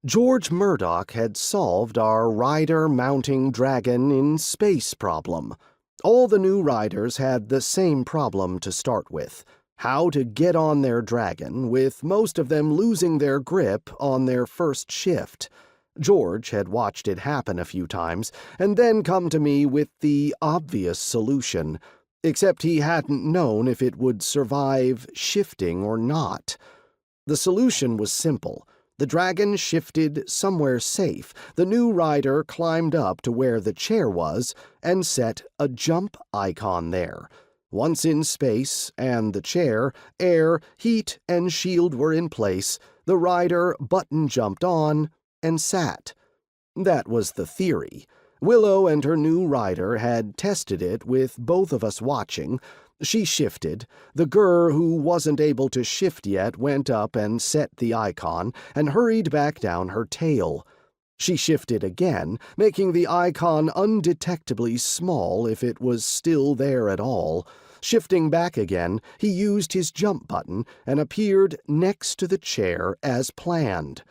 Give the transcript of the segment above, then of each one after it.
George Murdoch had solved our rider-mounting dragon in space problem. All the new riders had the same problem to start with: how to get on their dragon, with most of them losing their grip on their first shift. George had watched it happen a few times, and then come to me with the obvious solution, except he hadn't known if it would survive shifting or not. The solution was simple. The dragon shifted somewhere safe. The new rider climbed up to where the chair was and set a jump icon there. Once in space and the chair, air, heat, and shield were in place, the rider button jumped on and sat. That was the theory. Willow and her new rider had tested it with both of us watching. She shifted. The Gur who wasn't able to shift yet went up and set the icon and hurried back down her tail. She shifted again, making the icon undetectably small if it was still there at all. Shifting back again, he used his jump button and appeared next to the chair as planned.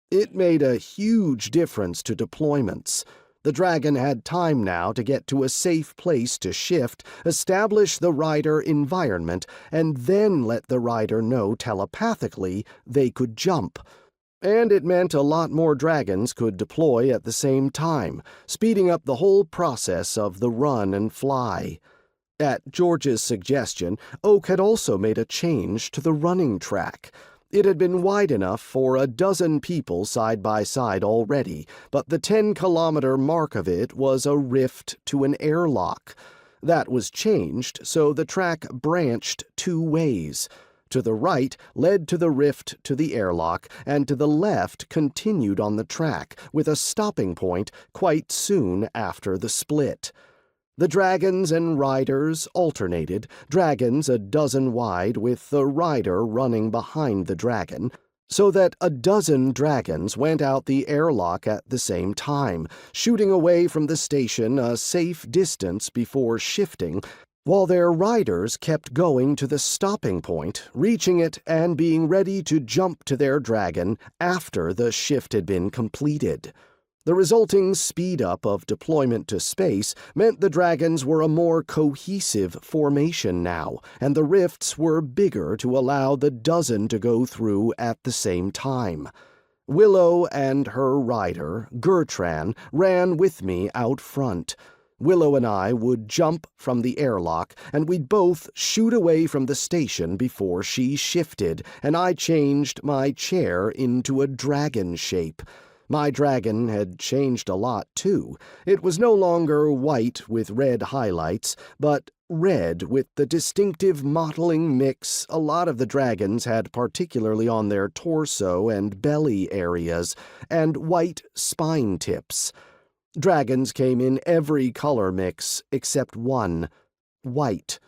It made a huge difference to deployments. The dragon had time now to get to a safe place to shift, establish the rider environment, and then let the rider know telepathically they could jump. And it meant a lot more dragons could deploy at the same time, speeding up the whole process of the run and fly. At George's suggestion, Oak had also made a change to the running track. It had been wide enough for a dozen people side by side already, but the 10-kilometer mark of it was a rift to an airlock. That was changed, so the track branched two ways. To the right led to the rift to the airlock, and to the left continued on the track, with a stopping point quite soon after the split. The dragons and riders alternated, dragons a dozen wide with the rider running behind the dragon, so that a dozen dragons went out the airlock at the same time, shooting away from the station a safe distance before shifting, while their riders kept going to the stopping point, reaching it and being ready to jump to their dragon after the shift had been completed. The resulting speed-up of deployment to space meant the dragons were a more cohesive formation now, and the rifts were bigger to allow the dozen to go through at the same time. Willow and her rider, Gertran, ran with me out front. Willow and I would jump from the airlock, and we'd both shoot away from the station before she shifted, and I changed my chair into a dragon shape. My dragon had changed a lot, too. It was no longer white with red highlights, but red with the distinctive mottling mix a lot of the dragons had, particularly on their torso and belly areas, and white spine tips. Dragons came in every color mix except one: white.